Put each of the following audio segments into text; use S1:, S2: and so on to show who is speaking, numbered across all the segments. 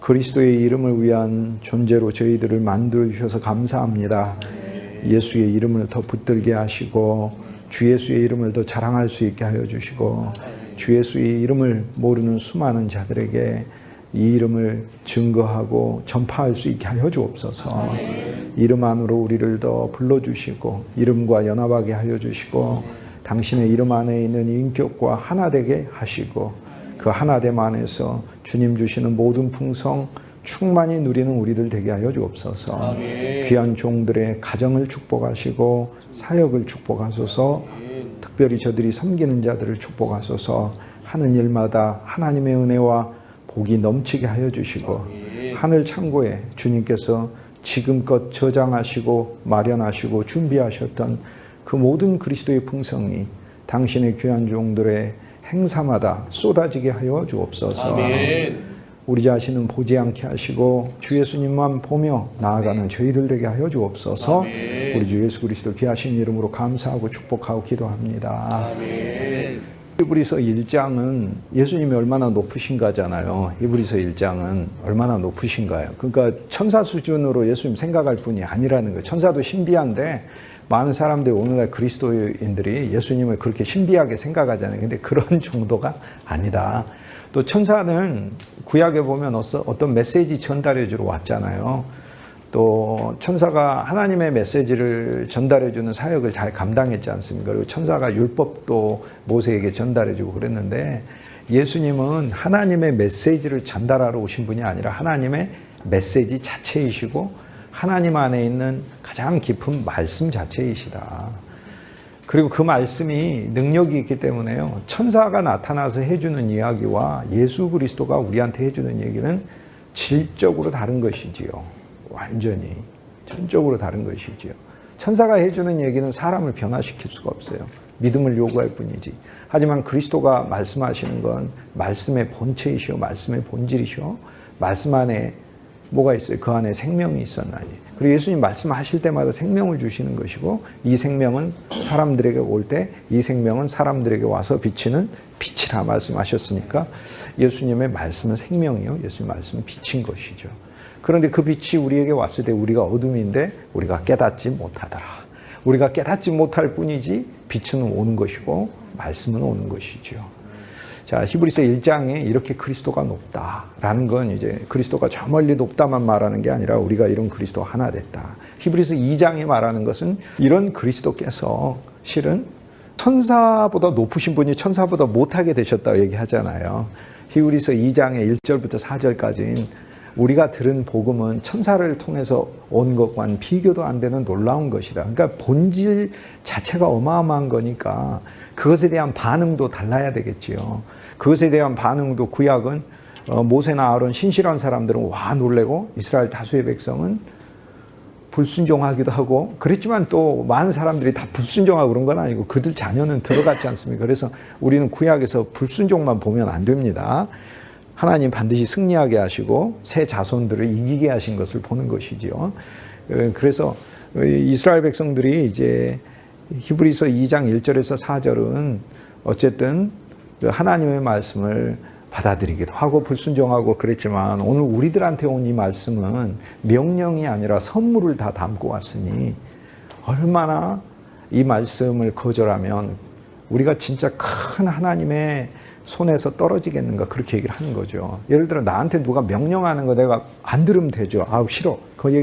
S1: 그리스도의 이름을 위한 존재로 저희들을 만들어 주셔서 감사합니다. 예수의 이름을 더 붙들게 하시고 주 예수의 이름을 더 자랑할 수 있게 하여 주시고 주 예수의 이름을 모르는 수많은 자들에게 이 이름을 증거하고 전파할 수 있게 하여 주옵소서. 이름 안으로 우리를 더 불러주시고 이름과 연합하게 하여 주시고 당신의 이름 안에 있는 인격과 하나 되게 하시고 그 하나됨 안에서 주님 주시는 모든 풍성 충만히 누리는 우리들 되게 하여 주옵소서. 귀한 종들의 가정을 축복하시고 사역을 축복하소서. 특별히 저들이 섬기는 자들을 축복하소서. 하는 일마다 하나님의 은혜와 복이 넘치게 하여 주시고 하늘 창고에 주님께서 지금껏 저장하시고 마련하시고 준비하셨던 그 모든 그리스도의 풍성이 당신의 귀한 종들의 행사마다 쏟아지게 하여 주옵소서. 아멘. 우리 자신은 보지 않게 하시고 주 예수님만 보며 나아가는 저희들 되게 하여 주옵소서. 아멘. 우리 주 예수 그리스도 귀하신 이름으로 감사하고 축복하고 기도합니다. 아멘. 히브리서 1장은 예수님이 얼마나 높으신가잖아요. 히브리서 1장은 얼마나 높으신가요. 그러니까 천사 수준으로 예수님 생각할 분이 아니라는 거예요. 천사도 신비한데 많은 사람들이 오늘날 그리스도인들이 예수님을 그렇게 신비하게 생각하잖아요. 근데 그런 정도가 아니다. 또 천사는 구약에 보면 어떤 메시지 전달해 주러 왔잖아요. 또 천사가 하나님의 메시지를 전달해 주는 사역을 잘 감당했지 않습니까? 그리고 천사가 율법도 모세에게 전달해 주고 그랬는데 예수님은 하나님의 메시지를 전달하러 오신 분이 아니라 하나님의 메시지 자체이시고 하나님 안에 있는 가장 깊은 말씀 자체이시다. 그리고 그 말씀이 능력이 있기 때문에요. 천사가 나타나서 해주는 이야기와 예수 그리스도가 우리한테 해주는 얘기는 질적으로 다른 것이지요. 완전히 전적으로 다른 것이지요. 천사가 해주는 얘기는 사람을 변화시킬 수가 없어요. 믿음을 요구할 뿐이지. 하지만 그리스도가 말씀하시는 건 말씀의 본체이시오. 말씀의 본질이시오. 말씀 안에 뭐가 있어요? 그 안에 생명이 있었나니. 그리고 예수님 말씀하실 때마다 생명을 주시는 것이고 이 생명은 사람들에게 올 때 이 생명은 사람들에게 와서 비치는 빛이라 말씀하셨으니까 예수님의 말씀은 생명이요. 예수님 말씀은 빛인 것이죠. 그런데 그 빛이 우리에게 왔을 때 우리가 어둠인데 우리가 깨닫지 못하더라. 우리가 깨닫지 못할 뿐이지 빛은 오는 것이고 말씀은 오는 것이죠. 자, 히브리서 1장에 이렇게 그리스도가 높다라는 건 이제 그리스도가 저 멀리 높다만 말하는 게 아니라 우리가 이런 그리스도 하나 됐다. 히브리서 2장에 말하는 것은 이런 그리스도께서 실은 천사보다 높으신 분이 천사보다 못하게 되셨다고 얘기하잖아요. 히브리서 2장의 1절부터 4절까지는 우리가 들은 복음은 천사를 통해서 온 것과는 비교도 안 되는 놀라운 것이다. 그러니까 본질 자체가 어마어마한 거니까 그것에 대한 반응도 달라야 되겠지요. 그것에 대한 반응도 구약은 모세나 아론 신실한 사람들은 와 놀래고 이스라엘 다수의 백성은 불순종하기도 하고 그랬지만 또 많은 사람들이 다 불순종하고 그런 건 아니고 그들 자녀는 들어갔지 않습니까? 그래서 우리는 구약에서 불순종만 보면 안 됩니다. 하나님 반드시 승리하게 하시고 새 자손들을 이기게 하신 것을 보는 것이지요. 그래서 이스라엘 백성들이 이제 히브리서 2장 1절에서 4절은 어쨌든 하나님의 말씀을 받아들이기도 하고 불순종하고 그랬지만 오늘 우리들한테 온 이 말씀은 명령이 아니라 선물을 다 담고 왔으니 얼마나 이 말씀을 거절하면 우리가 진짜 큰 하나님의 손에서 떨어지겠는가 그렇게 얘기를 하는 거죠. 예를 들어 나한테 누가 명령하는 거 내가 안 들으면 되죠. 아우 싫어.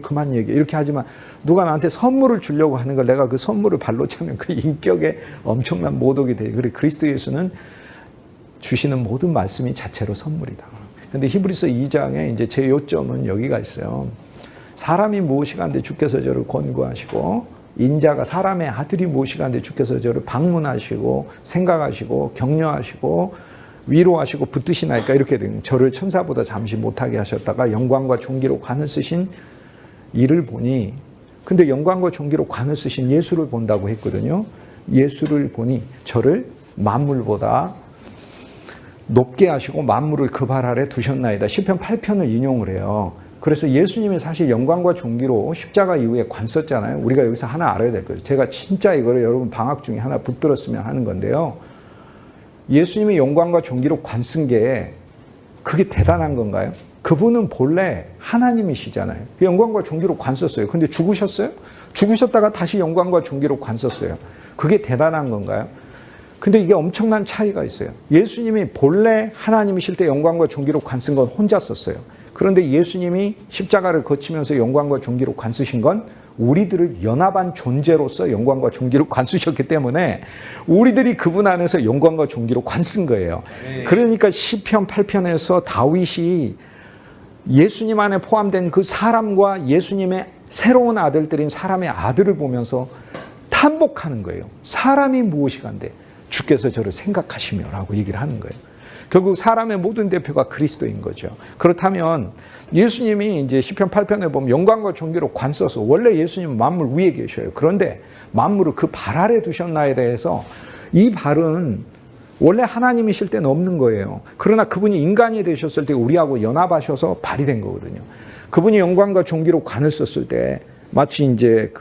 S1: 그만 얘기해. 이렇게 하지만 누가 나한테 선물을 주려고 하는 걸 내가 그 선물을 발로 차면 그 인격에 엄청난 모독이 돼요. 그래 그리스도 예수는 주시는 모든 말씀이 자체로 선물이다. 그런데 히브리서 2장에 이제 제 요점은 여기가 있어요. 사람이 무엇이간데 주께서 저를 권고하시고 인자가 사람의 아들이 무엇이간데 주께서 저를 방문하시고 생각하시고 격려하시고 위로하시고 붙드시나이까 이렇게 되는 저를 천사보다 잠시 못하게 하셨다가 영광과 존귀로 관을 쓰신 이를 보니 근데 영광과 존귀로 관을 쓰신 예수를 본다고 했거든요. 예수를 보니 저를 만물보다 높게 하시고 만물을 그 발 아래 두셨나이다. 시편 8편을 인용을 해요. 그래서 예수님이 사실 영광과 존귀로 십자가 이후에 관 썼잖아요. 우리가 여기서 하나 알아야 될 거예요. 제가 진짜 이거를 여러분 방학 중에 하나 붙들었으면 하는 건데요. 예수님이 영광과 존귀로 관 쓴 게 그게 대단한 건가요? 그분은 본래 하나님이시잖아요. 영광과 존귀로 관 썼어요. 근데 죽으셨어요? 죽으셨다가 다시 영광과 존귀로 관 썼어요. 그게 대단한 건가요? 근데 이게 엄청난 차이가 있어요. 예수님이 본래 하나님이실 때 영광과 존귀로 관 쓴 건 혼자 썼어요. 그런데 예수님이 십자가를 거치면서 영광과 존귀로 관 쓰신 건 우리들을 연합한 존재로서 영광과 존귀로 관 쓰셨기 때문에 우리들이 그분 안에서 영광과 존귀로 관 쓴 거예요. 그러니까 시편 8편에서 다윗이 예수님 안에 포함된 그 사람과 예수님의 새로운 아들들인 사람의 아들을 보면서 탄복하는 거예요. 사람이 무엇이간데 주께서 저를 생각하시며 라고 얘기를 하는 거예요. 결국 사람의 모든 대표가 그리스도인 거죠. 그렇다면 예수님이 이제 시편 8편에 보면 영광과 존귀로 관 써서 원래 예수님은 만물 위에 계셔요. 그런데 만물을 그 발 아래 두셨나에 대해서 이 발은 원래 하나님이실 때는 없는 거예요. 그러나 그분이 인간이 되셨을 때 우리하고 연합하셔서 발이 된 거거든요. 그분이 영광과 존귀로 관을 썼을 때 마치 이제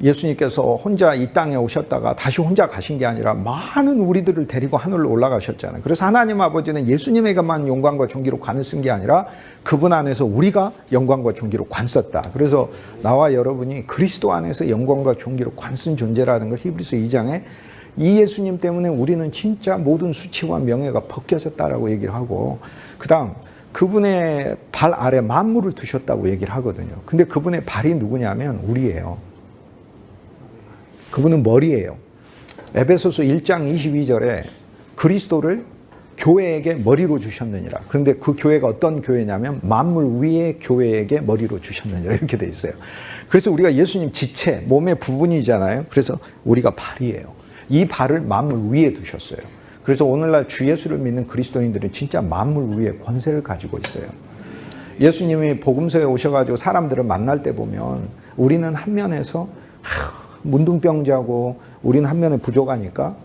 S1: 예수님께서 혼자 이 땅에 오셨다가 다시 혼자 가신 게 아니라 많은 우리들을 데리고 하늘로 올라가셨잖아요. 그래서 하나님 아버지는 예수님에게만 영광과 존귀로 관을 쓴 게 아니라 그분 안에서 우리가 영광과 존귀로 관 썼다. 그래서 나와 여러분이 그리스도 안에서 영광과 존귀로 관 쓴 존재라는 걸 히브리서 2장에 이 예수님 때문에 우리는 진짜 모든 수치와 명예가 벗겨졌다라고 얘기를 하고, 그 다음 그분의 발 아래 만물을 두셨다고 얘기를 하거든요. 근데 그분의 발이 누구냐면 우리예요. 그분은 머리예요. 에베소서 1장 22절에 그리스도를 교회에게 머리로 주셨느니라. 그런데 그 교회가 어떤 교회냐면 만물 위의 교회에게 머리로 주셨느니라 이렇게 돼 있어요. 그래서 우리가 예수님 지체, 몸의 부분이잖아요. 그래서 우리가 발이에요. 이 발을 만물 위에 두셨어요. 그래서 오늘날 주 예수를 믿는 그리스도인들은 진짜 만물 위에 권세를 가지고 있어요. 예수님이 복음서에 오셔가지고 사람들을 만날 때 보면 우리는 한 면에서 문둥병자고 우리는 한 면에 부족하니까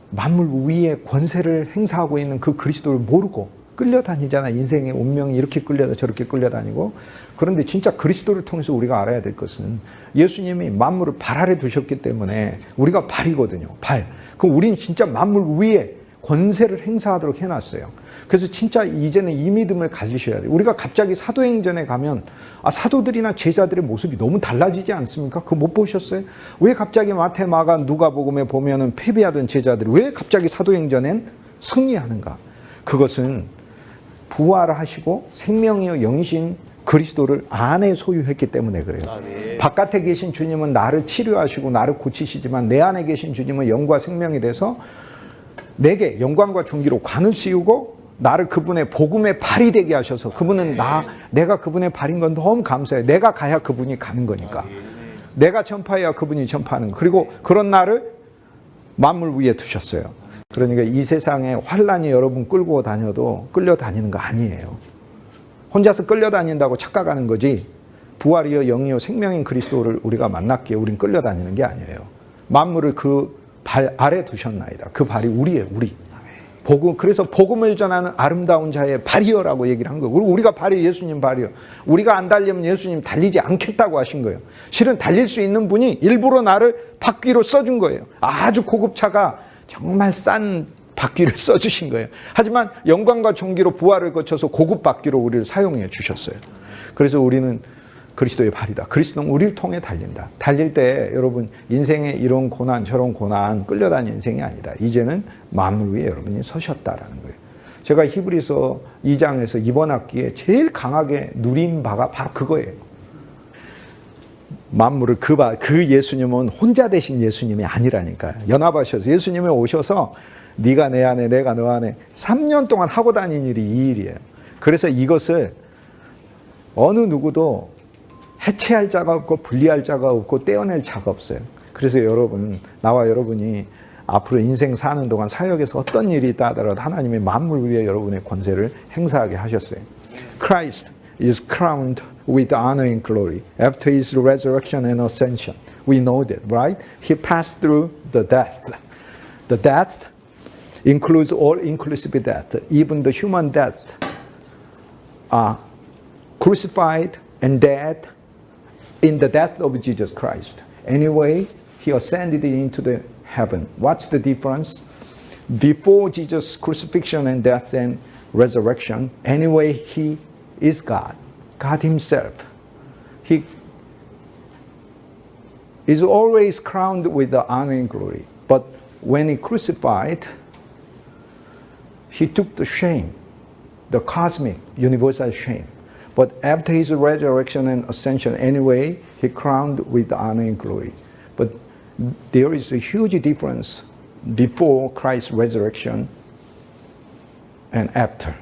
S1: 만물 위에 권세를 행사하고 있는 그 그리스도를 모르고 끌려다니잖아. 인생의 운명이 이렇게 끌려다 저렇게 끌려다니고. 그런데 진짜 그리스도를 통해서 우리가 알아야 될 것은 예수님이 만물을 발 아래 두셨기 때문에 우리가 발이거든요. 발. 그럼 우린 진짜 만물 위에 권세를 행사하도록 해놨어요. 그래서 진짜 이제는 이 믿음을 가지셔야 돼요. 우리가 갑자기 사도행전에 가면 사도들이나 제자들의 모습이 너무 달라지지 않습니까? 그거 못 보셨어요? 왜 갑자기 마태, 마가, 누가복음에 보면은 패배하던 제자들이 왜 갑자기 사도행전엔 승리하는가? 그것은 부활하시고 생명이요 영이신 그리스도를 안에 소유했기 때문에 그래요. 바깥에 계신 주님은 나를 치료하시고 나를 고치시지만 내 안에 계신 주님은 영과 생명이 돼서 내게 영광과 존귀로 관을 씌우고 나를 그분의 복음의 발이 되게 하셔서 그분은 내가 그분의 발인 건 너무 감사해요. 내가 가야 그분이 가는 거니까. 내가 전파해야 그분이 전파하는 거. 그리고 그런 나를 만물 위에 두셨어요. 그러니까 이 세상에 환란이 여러분 끌고 다녀도 끌려다니는 거 아니에요. 혼자서 끌려다닌다고 착각하는 거지 부활이요 영이요 생명인 그리스도를 우리가 만났기에 우린 끌려다니는 게 아니에요. 만물을 그 발 아래 두셨나이다. 그 발이 우리예요. 우리. 그래서 복음을 전하는 아름다운 자의 발이여라고 얘기를 한 거예요. 그리고 우리가 발이 예수님 발이요. 우리가 안 달리면 예수님 달리지 않겠다고 하신 거예요. 실은 달릴 수 있는 분이 일부러 나를 바퀴로 써준 거예요. 아주 고급차가 정말 싼 바퀴를 써주신 거예요. 하지만 영광과 존귀로 부활을 거쳐서 고급 바퀴로 우리를 사용해 주셨어요. 그래서 우리는 그리스도의 발이다. 그리스도는 우리를 통해 달린다. 달릴 때 여러분 인생에 이런 고난 저런 고난 끌려다니는 인생이 아니다. 이제는 만물 위에 여러분이 서셨다라는 거예요. 제가 히브리서 2장에서 이번 학기에 제일 강하게 누린 바가 바로 그거예요. 만물을 그 예수님은 혼자 되신 예수님이 아니라니까요. 연합하셔서 예수님이 오셔서 네가 내 안에 내가 너 안에 3년 동안 하고 다닌 일이 이 일이에요. 그래서 이것을 어느 누구도 해체할 자가 없고 분리할 자가 없고 떼어낼 자가 없어요. 그래서 나와 여러분이 앞으로 인생 사는 동안 사역에서 어떤 일이 있다 하더라도 하나님이 만물 위에 여러분의 권세를 행사하게 하셨어요. Christ is crowned with honor and glory after his resurrection and ascension. We know that, right? He passed through the death. The death includes all inclusive death. Even the human death are crucified and dead in the death of Jesus Christ. Anyway, he ascended into the heaven. What's the difference? Before Jesus' crucifixion and death and resurrection, anyway, he is God, God himself. He is always crowned with the honor and glory. But when he crucified, he took the shame, the cosmic, universal shame. But after his resurrection and ascension, anyway, he crowned with honor and glory. But there is a huge difference before Christ's resurrection and after.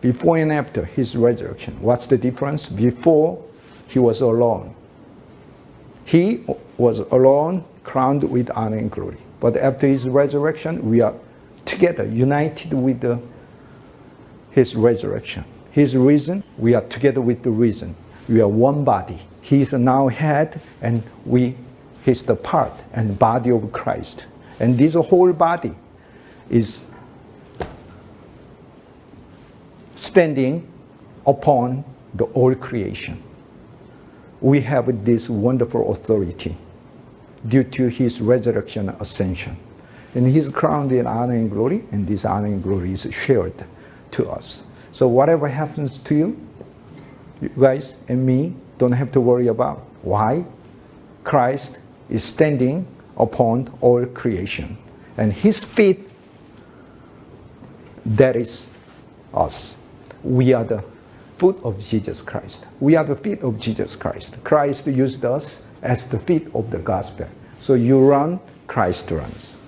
S1: Before and after his resurrection. What's the difference? Before, he was alone. He was alone, crowned with honor and glory. But after his resurrection, we are together, united with his resurrection. His reason, we are together with the reason. We are one body. He is now head, and he's the part and body of Christ. And this whole body is standing upon the all creation. We have this wonderful authority due to his resurrection and ascension. And he's crowned in honor and glory, and this honor and glory is shared to us. So whatever happens to you, you guys and me don't have to worry about. Why? Christ is standing upon all creation. And his feet, that is us. We are the foot of Jesus Christ. We are the feet of Jesus Christ. Christ used us as the feet of the gospel. So you run, Christ runs.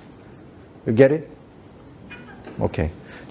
S1: You get it? Okay.